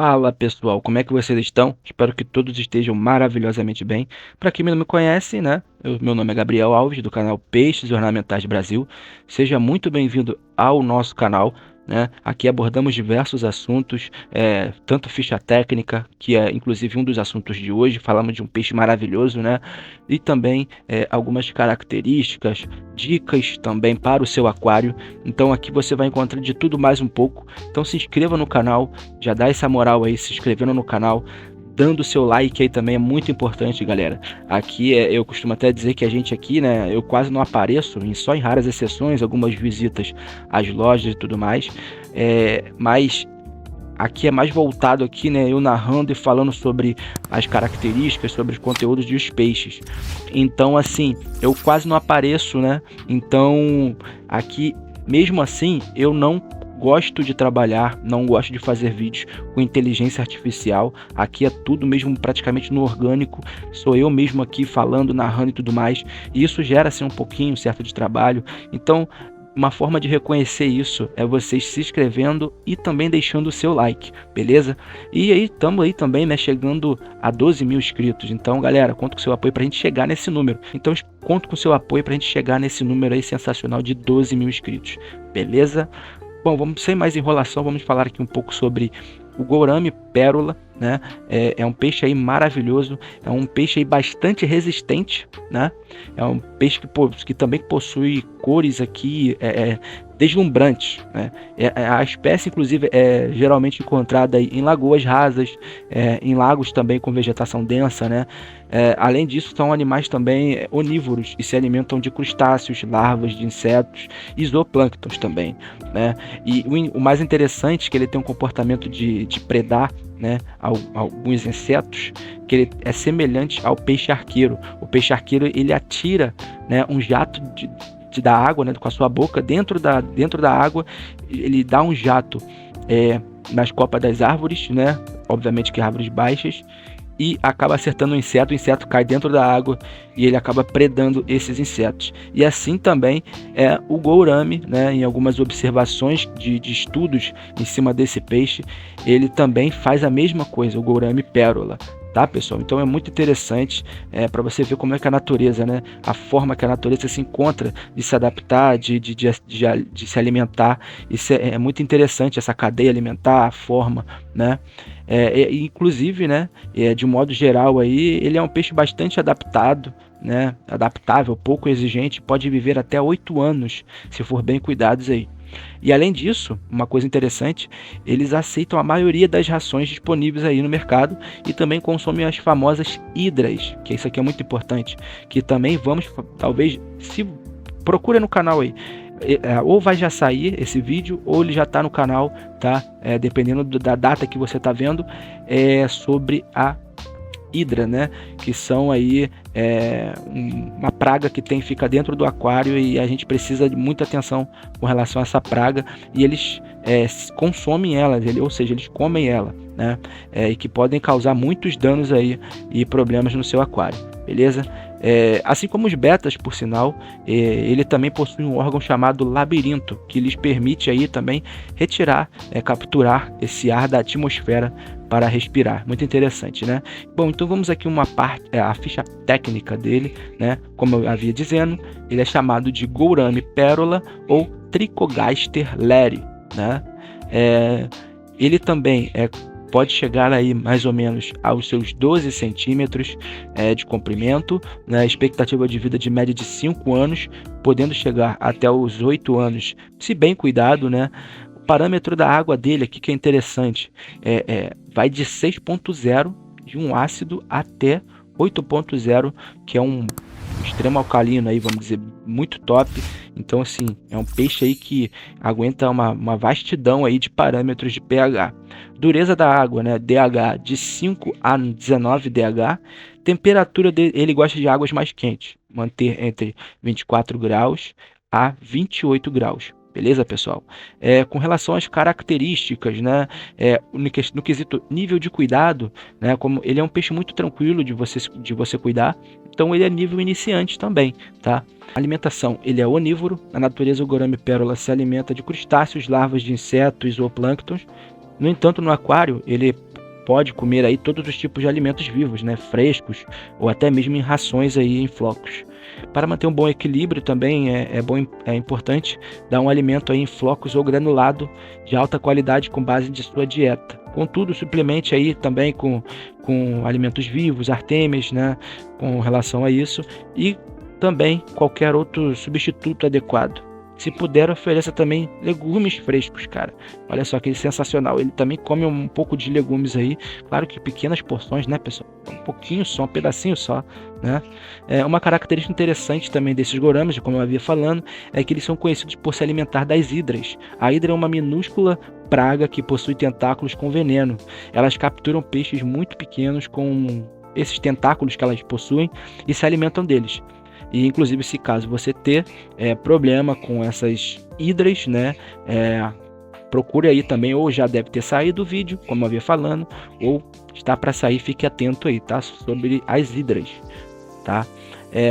Fala pessoal, como é que vocês estão? Espero que todos estejam maravilhosamente bem. Para quem não me conhece, né? Meu nome é Gabriel Alves, do canal Peixes Ornamentais Brasil. Seja muito bem-vindo ao nosso canal, né? Aqui abordamos diversos assuntos, tanto ficha técnica, que é inclusive um dos assuntos de hoje. Falamos de um peixe maravilhoso, né? E também algumas características, dicas também para o seu aquário. Então aqui você vai encontrar de tudo mais um pouco. Então se inscreva no canal. Já dá essa moral aí, se inscrevendo no canal, dando o seu like aí também é muito importante, galera. Aqui eu costumo até dizer que a gente aqui, né, eu quase não apareço, só em raras exceções, algumas visitas às lojas e tudo mais, mas aqui é mais voltado aqui, né, eu narrando e falando sobre as características, sobre os conteúdos dos peixes. Então, assim, eu quase não apareço, né? Então, aqui, mesmo assim, eu não gosto de trabalhar, não gosto de fazer vídeos com inteligência artificial. Aqui é tudo mesmo praticamente no orgânico. Sou eu mesmo aqui falando, narrando e tudo mais. E isso gera assim um pouquinho certo de trabalho. Então, uma forma de reconhecer isso é vocês se inscrevendo e também deixando o seu like, beleza? E aí, estamos aí também, né, chegando a 12 mil inscritos. Então, galera, conto com o seu apoio para a gente chegar nesse número. Então, conto com o seu apoio para a gente chegar nesse número aí sensacional de 12 mil inscritos, beleza? Bom, vamos sem mais enrolação, vamos falar aqui um pouco sobre o gourami pérola, né? É um peixe aí maravilhoso, é um peixe aí bastante resistente, né? É um peixe que também possui cores aqui deslumbrantes, né? A espécie, inclusive, é geralmente encontrada em lagoas rasas, em lagos também com vegetação densa, né? Além disso, são animais também onívoros e se alimentam de crustáceos, larvas de insetos e zooplânctons também, né? E o mais interessante é que ele tem um comportamento de predar, né, alguns insetos, que ele é semelhante ao peixe arqueiro. O peixe arqueiro, ele atira, né, um jato da água, né, com a sua boca dentro da água. Ele dá um jato nas copas das árvores, né, obviamente que árvores baixas, e acaba acertando o inseto cai dentro da água e ele acaba predando esses insetos. E assim também é o gourami, né? Em algumas observações de estudos em cima desse peixe, ele também faz a mesma coisa, o gourami pérola. Tá, pessoal? Então é muito interessante para você ver como é que a natureza, né? A forma que a natureza se encontra de se adaptar, de se alimentar. Isso é muito interessante, essa cadeia alimentar, a forma, né? Inclusive, né? De modo geral aí, ele é um peixe bastante adaptado, né? Adaptável, pouco exigente, pode viver até 8 anos se for bem cuidados aí. E além disso, uma coisa interessante, eles aceitam a maioria das rações disponíveis aí no mercado e também consomem as famosas hidras, que isso aqui é muito importante, que também talvez, se procura no canal aí, ou vai já sair esse vídeo, ou ele já está no canal, tá? Dependendo da data que você está vendo, sobre a hidra, né? Que são aí uma praga que fica dentro do aquário e a gente precisa de muita atenção com relação a essa praga, e eles consomem ela, ou seja, eles comem ela, né? E que podem causar muitos danos aí e problemas no seu aquário, beleza? Assim como os betas, por sinal, ele também possui um órgão chamado labirinto, que lhes permite aí também retirar, capturar esse ar da atmosfera para respirar. Muito interessante, né? Bom, então vamos aqui uma parte, a ficha técnica dele, né? Como eu havia dizendo, ele é chamado de gourami pérola ou Trichogaster leri, né? Ele também pode chegar aí mais ou menos aos seus 12 centímetros de comprimento, né? Expectativa de vida de média de 5 anos, podendo chegar até os 8 anos, se bem cuidado, né? O parâmetro da água dele aqui que é interessante, vai de 6.0 de um ácido até 8.0, que é um extremo alcalino aí, vamos dizer, muito top. Então assim, é um peixe aí que aguenta uma vastidão aí de parâmetros de pH. Dureza da água, né, DH de 5 a 19 DH. Temperatura dele, ele gosta de águas mais quentes, manter entre 24 graus a 28 graus. Beleza, pessoal? Com relação às características, né, no quesito nível de cuidado, né, como ele é um peixe muito tranquilo de você cuidar, então ele é nível iniciante também, tá? A alimentação, ele é onívoro. Na natureza, o gourami pérola se alimenta de crustáceos, larvas de insetos, zooplânctons. No entanto, no aquário, ele pode comer aí todos os tipos de alimentos vivos, né, frescos ou até mesmo em rações aí em flocos. Para manter um bom equilíbrio também é importante dar um alimento aí em flocos ou granulado de alta qualidade com base de sua dieta. Contudo, suplemente aí também com alimentos vivos, artêmias, né, com relação a isso, e também qualquer outro substituto adequado. Se puder, ofereça também legumes frescos, cara. Olha só que sensacional. Ele também come um pouco de legumes aí. Claro que pequenas porções, né, pessoal? Um pouquinho só, um pedacinho só, né? Uma característica interessante também desses gouramis, como eu havia falando, é que eles são conhecidos por se alimentar das hidras. A hidra é uma minúscula praga que possui tentáculos com veneno. Elas capturam peixes muito pequenos com esses tentáculos que elas possuem e se alimentam deles. E inclusive, se caso você ter problema com essas hidras, né, procure aí também, ou já deve ter saído o vídeo, como eu havia falando, ou está para sair, fique atento aí, tá, sobre as hidras, tá?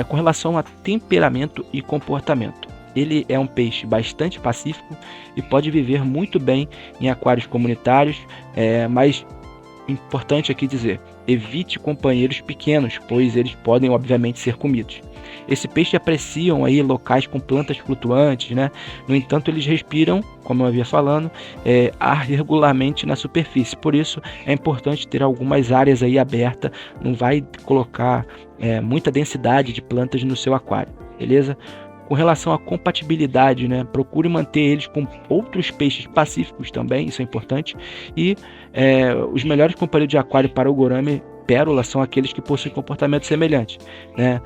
Com relação a temperamento e comportamento, ele é um peixe bastante pacífico e pode viver muito bem em aquários comunitários, mas importante aqui dizer, evite companheiros pequenos, pois eles podem obviamente ser comidos. Esse peixe apreciam aí locais com plantas flutuantes, né? No entanto, eles respiram, como eu havia falando, ar regularmente na superfície. Por isso, é importante ter algumas áreas aí abertas. Não vai colocar muita densidade de plantas no seu aquário, beleza? Com relação à compatibilidade, né? Procure manter eles com outros peixes pacíficos também, isso é importante. E os melhores companheiros de aquário para o gourami pérola são aqueles que possuem comportamento semelhante, né?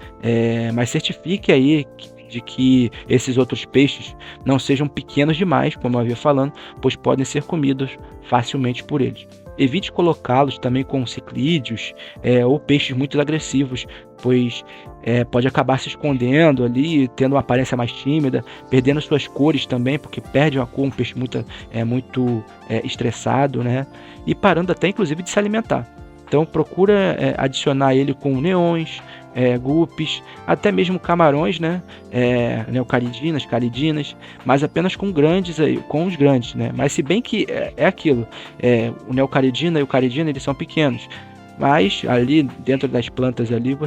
Mas certifique aí de que esses outros peixes não sejam pequenos demais, como eu havia falando, pois podem ser comidos facilmente por eles. Evite colocá-los também com ciclídeos ou peixes muito agressivos, pois pode acabar se escondendo ali, tendo uma aparência mais tímida, perdendo suas cores também, porque perde uma cor, um peixe muito estressado, né? E parando até inclusive de se alimentar. Então procura adicionar ele com neons, guppies, até mesmo camarões, né? Neocaridinas, caridinas, mas apenas com os grandes, né? Mas se bem que é aquilo, o neocaridina e o caridina eles são pequenos, mas ali dentro das plantas ali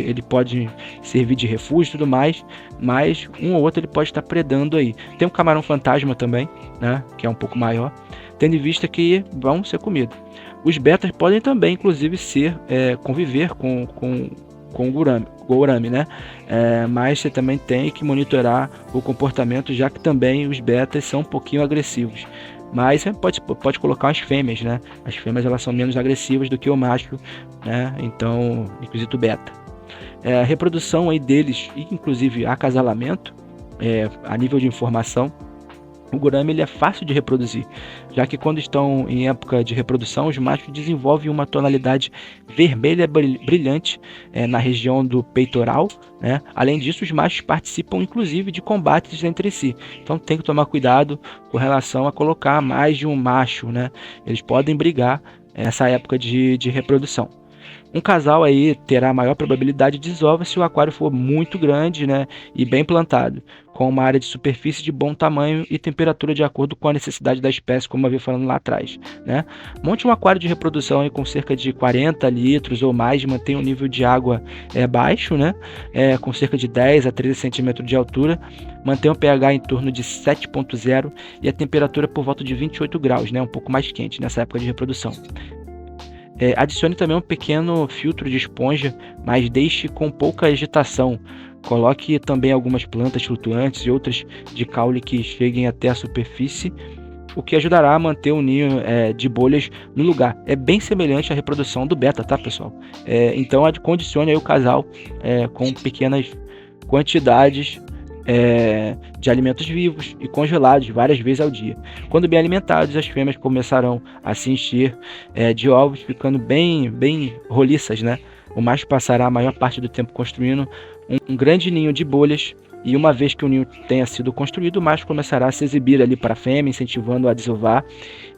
ele pode servir de refúgio e tudo mais, mas um ou outro ele pode estar predando aí. Tem um camarão fantasma também, né? Que é um pouco maior, tendo em vista que vão ser comidos. Os betas podem também, inclusive, conviver com o gourami, né? Mas você também tem que monitorar o comportamento, já que também os betas são um pouquinho agressivos. Mas você pode colocar as fêmeas, né? As fêmeas elas são menos agressivas do que o macho, né? Então, inclusive o beta. A reprodução aí deles, inclusive acasalamento, a nível de informação, o gourami ele é fácil de reproduzir, já que quando estão em época de reprodução, os machos desenvolvem uma tonalidade vermelha brilhante na região do peitoral, né? Além disso, os machos participam inclusive de combates entre si. Então tem que tomar cuidado com relação a colocar mais de um macho, né? Eles podem brigar nessa época de reprodução. Um casal aí terá maior probabilidade de desova se o aquário for muito grande, né, e bem plantado, com uma área de superfície de bom tamanho e temperatura de acordo com a necessidade da espécie, como eu havia falando lá atrás, né? Monte um aquário de reprodução aí com cerca de 40 litros ou mais, mantenha um nível de água baixo, né, com cerca de 10 a 13 centímetros de altura, mantenha o pH em torno de 7,0 e a temperatura por volta de 28 graus, né, um pouco mais quente nessa época de reprodução. Adicione também um pequeno filtro de esponja, mas deixe com pouca agitação. Coloque também algumas plantas flutuantes e outras de caule que cheguem até a superfície, o que ajudará a manter o ninho de bolhas no lugar. É bem semelhante à reprodução do beta, tá, pessoal? Então condicione aí o casal com pequenas quantidades de alimentos vivos e congelados várias vezes ao dia. Quando bem alimentados, as fêmeas começarão a se encher de ovos, ficando bem roliças, né? O macho passará a maior parte do tempo construindo um grande ninho de bolhas E uma vez que o ninho tenha sido construído, o macho começará a se exibir ali para a fêmea, incentivando a desovar.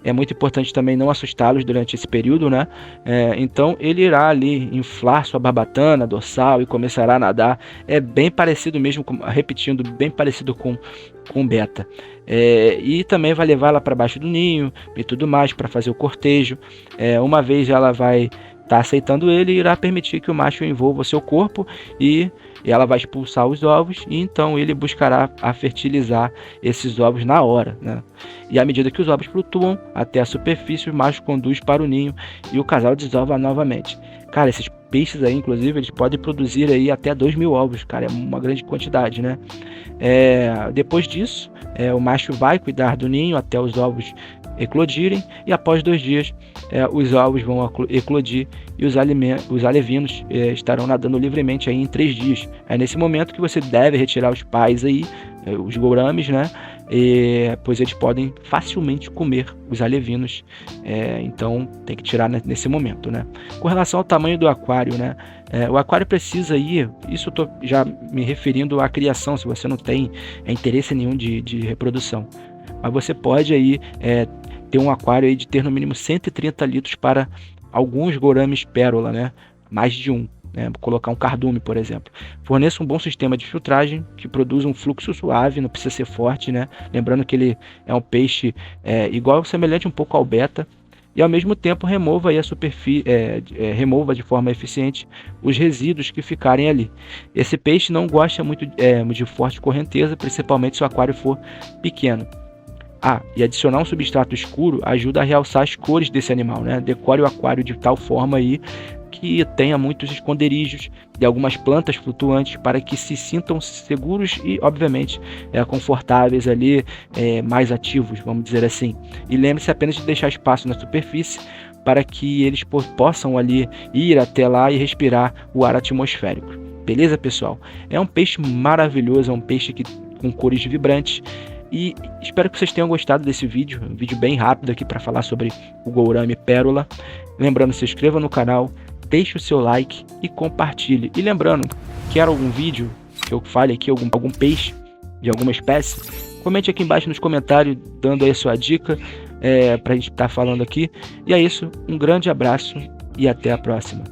É muito importante também não assustá-los durante esse período, né? Então ele irá ali inflar sua barbatana dorsal e começará a nadar. É bem parecido mesmo, repetindo, bem parecido com beta. E também vai levá-la para baixo do ninho e tudo mais para fazer o cortejo. Uma vez ela vai estar aceitando ele, irá permitir que o macho envolva o seu corpo e ela vai expulsar os ovos, e então ele buscará a fertilizar esses ovos na hora, né? E à medida que os ovos flutuam até a superfície, o macho conduz para o ninho e o casal desova novamente. Cara, esses peixes aí, inclusive, eles podem produzir aí até 2.000 ovos, cara, é uma grande quantidade, né? Depois disso, o macho vai cuidar do ninho até os ovos eclodirem, e após 2 dias os ovos vão eclodir e os alevinos estarão nadando livremente aí em 3 dias. É nesse momento que você deve retirar os pais aí, os gouramis, né? Pois eles podem facilmente comer os alevinos, então tem que tirar nesse momento, né? Com relação ao tamanho do aquário, né? O aquário precisa ir, isso eu estou já me referindo à criação, se você não tem interesse nenhum de reprodução, mas você pode aí ter um aquário aí de ter no mínimo 130 litros para alguns gouramis pérola, né? Mais de um. Colocar um cardume, por exemplo. Forneça um bom sistema de filtragem que produza um fluxo suave, não precisa ser forte, né? Lembrando que ele é um peixe semelhante um pouco ao beta, e ao mesmo tempo remova aí remova de forma eficiente os resíduos que ficarem ali. Esse peixe não gosta muito de forte correnteza, principalmente se o aquário for pequeno. E adicionar um substrato escuro ajuda a realçar as cores desse animal, né? Decore o aquário de tal forma aí que tenha muitos esconderijos de algumas plantas flutuantes para que se sintam seguros e, obviamente, confortáveis ali, mais ativos, vamos dizer assim. E lembre-se apenas de deixar espaço na superfície para que eles possam ali ir até lá e respirar o ar atmosférico. Beleza, pessoal? É um peixe maravilhoso, é um peixe com cores vibrantes. E espero que vocês tenham gostado desse vídeo, um vídeo bem rápido aqui para falar sobre o gourami pérola. Lembrando, se inscreva no canal, deixe o seu like e compartilhe. E lembrando, quer algum vídeo que eu fale aqui, algum peixe de alguma espécie? Comente aqui embaixo nos comentários, dando aí a sua dica para a gente estar falando aqui. E é isso, um grande abraço e até a próxima.